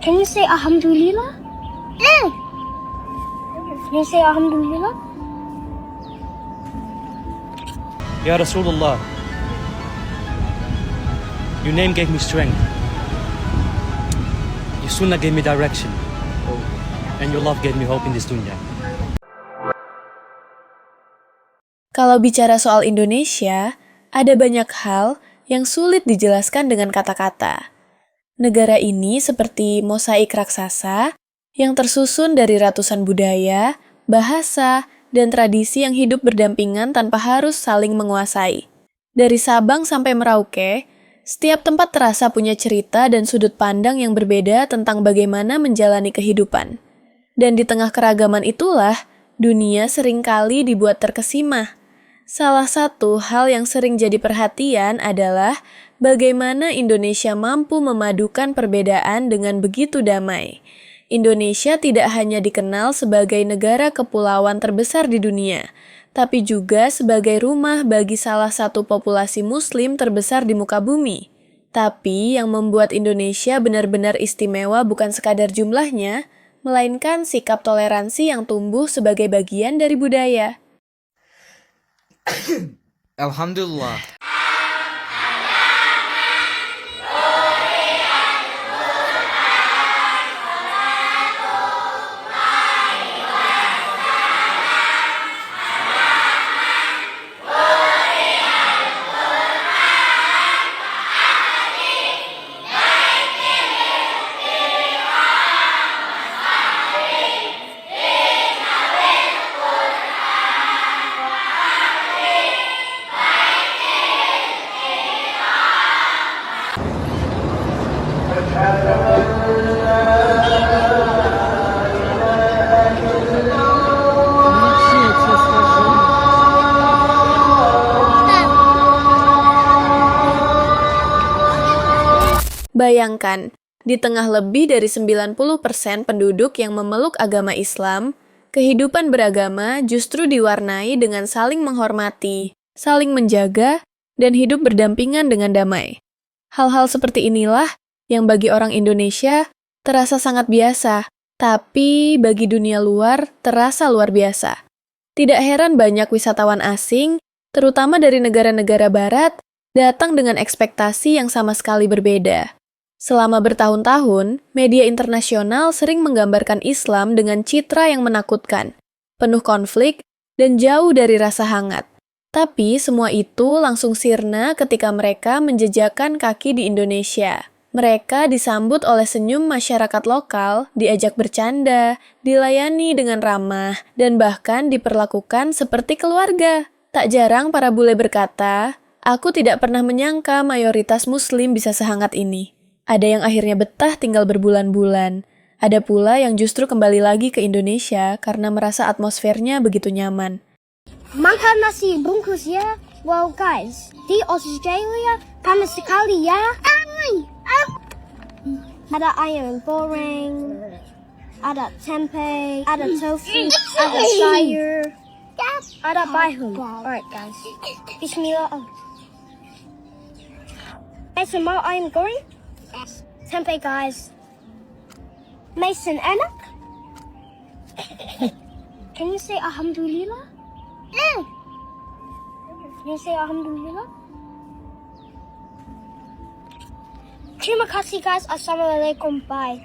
Can you say Alhamdulillah? Can you say Alhamdulillah? Ya Rasulullah, your name gave me strength. Your sunnah gave me direction. And your love gave me hope in this dunya. Kalau bicara soal Indonesia, ada banyak hal yang sulit dijelaskan dengan kata-kata. Negara ini seperti mosaik raksasa yang tersusun dari ratusan budaya, bahasa, dan tradisi yang hidup berdampingan tanpa harus saling menguasai. Dari Sabang sampai Merauke, setiap tempat terasa punya cerita dan sudut pandang yang berbeda tentang bagaimana menjalani kehidupan. Dan di tengah keragaman itulah, dunia seringkali dibuat terkesima. Salah satu hal yang sering jadi perhatian adalah bagaimana Indonesia mampu memadukan perbedaan dengan begitu damai. Indonesia tidak hanya dikenal sebagai negara kepulauan terbesar di dunia, tapi juga sebagai rumah bagi salah satu populasi Muslim terbesar di muka bumi. Tapi yang membuat Indonesia benar-benar istimewa bukan sekadar jumlahnya, melainkan sikap toleransi yang tumbuh sebagai bagian dari budaya. Alhamdulillah. Bayangkan, di tengah lebih dari 90% penduduk yang memeluk agama Islam, kehidupan beragama justru diwarnai dengan saling menghormati, saling menjaga, dan hidup berdampingan dengan damai. Hal-hal seperti inilah yang bagi orang Indonesia terasa sangat biasa, tapi bagi dunia luar terasa luar biasa. Tidak heran banyak wisatawan asing, terutama dari negara-negara barat, datang dengan ekspektasi yang sama sekali berbeda. Selama bertahun-tahun, media internasional sering menggambarkan Islam dengan citra yang menakutkan, penuh konflik, dan jauh dari rasa hangat. Tapi semua itu langsung sirna ketika mereka menjejakkan kaki di Indonesia. Mereka disambut oleh senyum masyarakat lokal, diajak bercanda, dilayani dengan ramah, dan bahkan diperlakukan seperti keluarga. Tak jarang para bule berkata, "Aku tidak pernah menyangka mayoritas Muslim bisa sehangat ini." Ada yang akhirnya betah tinggal berbulan-bulan. Ada pula yang justru kembali lagi ke Indonesia karena merasa atmosfernya begitu nyaman. Makan nasi bungkus ya. Well guys, di Australia panas sekali ya. Ada ayam goreng, ada tempe, ada tofu, ada sayur, ada bayam. Alright guys, Bismillah. Mason mau ayam goreng? Tempe guys. Mason enak? Can you say Alhamdulillah? Can you say Alhamdulillah? Terima kasih guys. Assalamualaikum. Bye.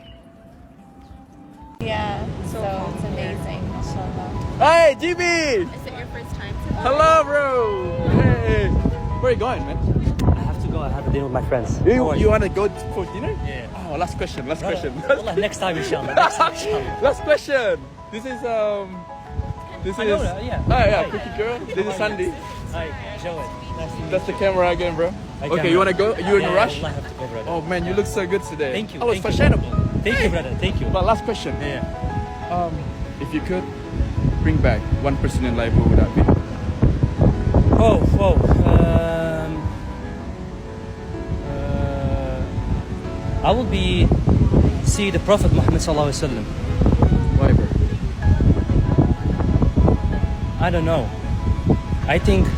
Yeah, so it's amazing, mashallah. Hey, GB! Is it your first time to Hello, bro! Hey! Where are you going, man? I have to go. I have a dinner with my friends. You want to go for dinner? Yeah. Oh, last question. Wallah, next time, inshallah. Next time, inshallah. Last question. This is This I is know that, yeah. Oh yeah, Hi. Cookie Girl. This is Sandy. Hi, Joey. Nice to meet That's the camera again, bro. I Okay, can- you wanna go? You in a Yeah, rush? I have to go, brother. Oh man, you look so good today. Thank you. I was thank you. fashionable. Thank you, brother. Thank you. But last question. Yeah. If you could bring back one person in life, who would that be? Oh, I will be see the Prophet Muhammad sallallahu alaihi wasallam. Why, bro? I don't know. I think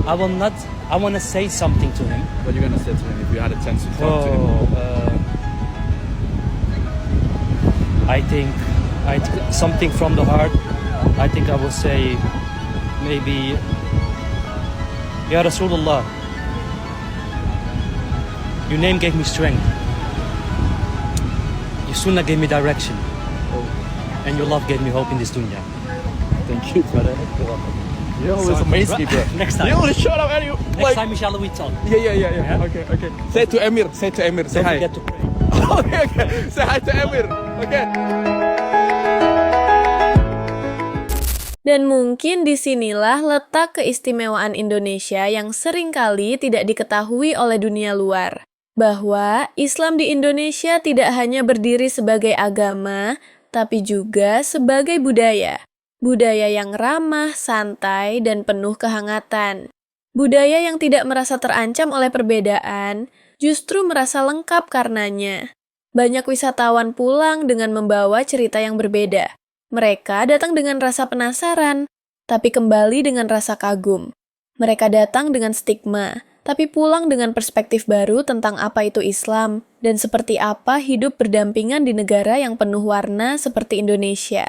I will not. I want to say something to him. What are you gonna say to him if you had a chance to talk to him? I think something from the heart. I think I would say maybe Ya Rasulullah, your name gave me strength. Your sunnah gave me direction. And your love gave me hope in this dunya. Thank you, brother. You always amaze me, bro. Next time. You always shut up and you Next time, inshallah, we talk. Yeah. Okay. Say to Emir. Say Don't hi. forget to pray. Okay. Say hi to Emir. Okay. Dan mungkin disinilah letak keistimewaan Indonesia yang seringkali tidak diketahui oleh dunia luar. Bahwa Islam di Indonesia tidak hanya berdiri sebagai agama, tapi juga sebagai budaya. Budaya yang ramah, santai, dan penuh kehangatan. Budaya yang tidak merasa terancam oleh perbedaan, justru merasa lengkap karenanya. Banyak wisatawan pulang dengan membawa cerita yang berbeda. Mereka datang dengan rasa penasaran, tapi kembali dengan rasa kagum. Mereka datang dengan stigma, tapi pulang dengan perspektif baru tentang apa itu Islam, dan seperti apa hidup berdampingan di negara yang penuh warna seperti Indonesia.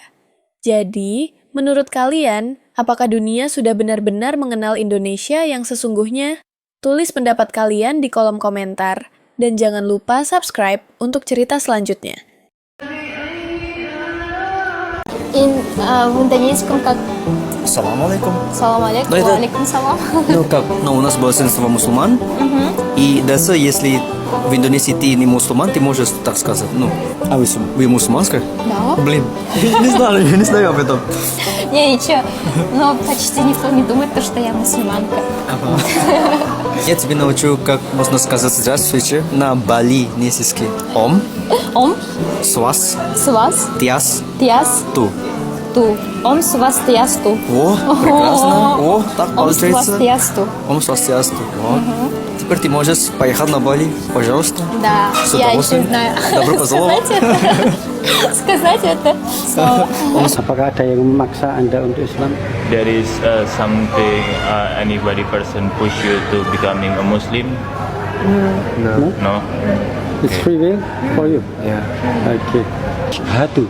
Jadi, menurut kalian, apakah dunia sudah benar-benar mengenal Indonesia yang sesungguhnya? Tulis pendapat kalian di kolom komentar, dan jangan lupa subscribe untuk cerita selanjutnya. В индонезийском как? Ассаламу алейкум. Салам алейкум. Да, это- Алейкум салам. Ну как, у нас большинство мусульман. И даже если в Индонезии ты не мусульман, ты можешь так сказать. Ну, а вы мусульманская? Да. Блин, не знаю, я не знаю об этом. Не, ничего. Но почти никто не думает, что я мусульманка. Я тебе научу, как можно сказать здравствуйте на балинесийский. Ом, Ом, свас, свас, тиас, тиас, ту. ту. Ом, свас, тиас, ту. О, прекрасно. О, так Ом, свас, получается. тиас, ту. Ом, свас, тиас, ту. Вот. Теперь ты можешь поехать на Бали, пожалуйста. Да, С я еще удовольствием. знаю. Добро пожаловать. Сказать это слово. Apakah ada yang memaksa Anda untuk Islam? There is something anybody person push you to becoming a Muslim? No. It's free will for you. Ya, Okay. Syahadu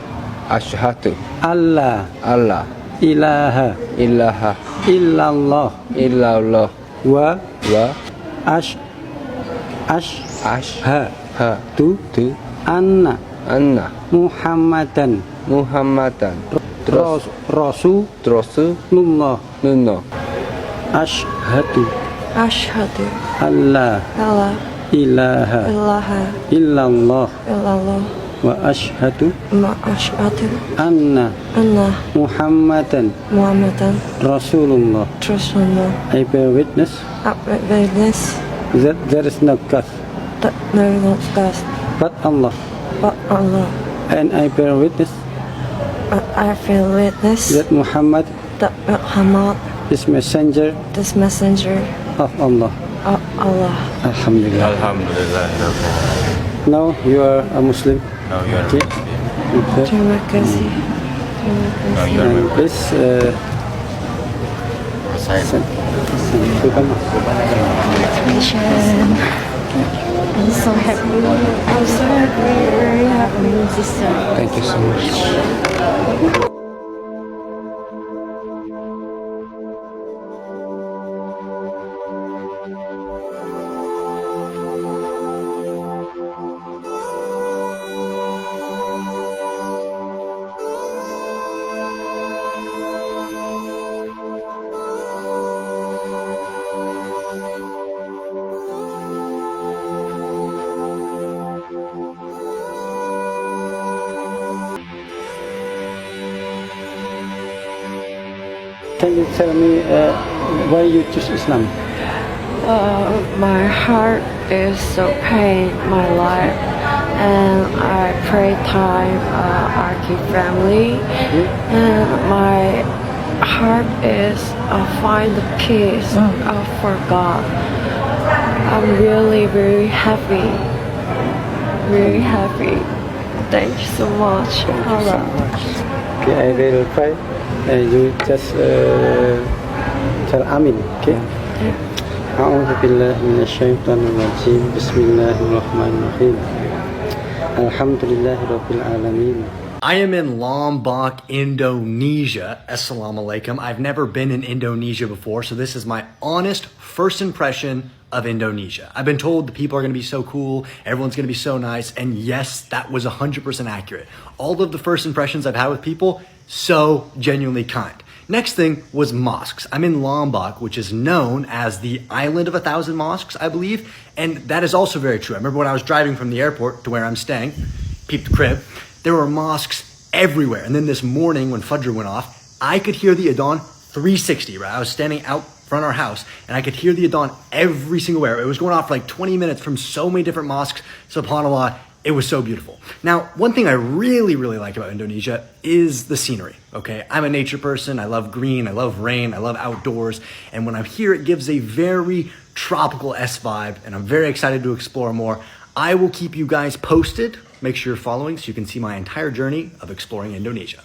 asyhadu Allah alla ilaha ilaha illallah illallah wa wa ashhadu asyhadu anna anna Muhammadan Muhammadan Rasulullah. Rasulullah. Ashhadu Asyhadu alla alla ilaha ilaha illallah illallah wa ashhadu ma asyhadu anna anna Muhammadan Muhammadan Rasulullah. Rasulullah. I bear witness Witness that there is no God that there is no God but Allah, but Allah. and I bear witness I feel witness that Muhammad that Muhammad is messenger is messenger of Allah. of Allah. Alhamdulillah. Alhamdulillah. Now you are a Muslim. Now you are Okay. Okay. Terima kasih. now you are And please send to come. I'm so happy. I'm so happy. Very happy, sister. Thank you so much. Can you tell me why you choose Islam? My heart is so pain my life, and I pray time Arki family, and my heart is find the peace for God. I'm really very happy, very happy. Thank you so much. Allah. Okay, I will try. You just tell Amin. Okay. أعوذ بالله من الشيطان الرجيم. بسم الله الرحمن الرحيم. الحمد لله رب العالمين. I am in Lombok, Indonesia. Assalamualaikum. I've never been in Indonesia before, so this is my honest first impression of Indonesia. I've been told the people are going to be so cool, everyone's going to be so nice, and yes, that was 100% accurate. All of the first impressions I've had with people, so genuinely kind. Next thing was mosques. I'm in Lombok, which is known as the island of 1,000 mosques, I believe, and that is also very true. I remember when I was driving from the airport to where I'm staying, peep the crib, there were mosques everywhere. And then this morning when Fajr went off, I could hear the Adhan 360, right? I was standing out front of our house and I could hear the Adhan every single where. It was going off for like 20 minutes from so many different mosques. SubhanAllah, it was so beautiful. Now, one thing I really, really like about Indonesia is the scenery, okay? I'm a nature person. I love green. I love rain. I love outdoors. And when I'm here, it gives a very tropical-esque vibe, and I'm very excited to explore more. I will keep you guys posted. Make sure you're following so you can see my entire journey of exploring Indonesia.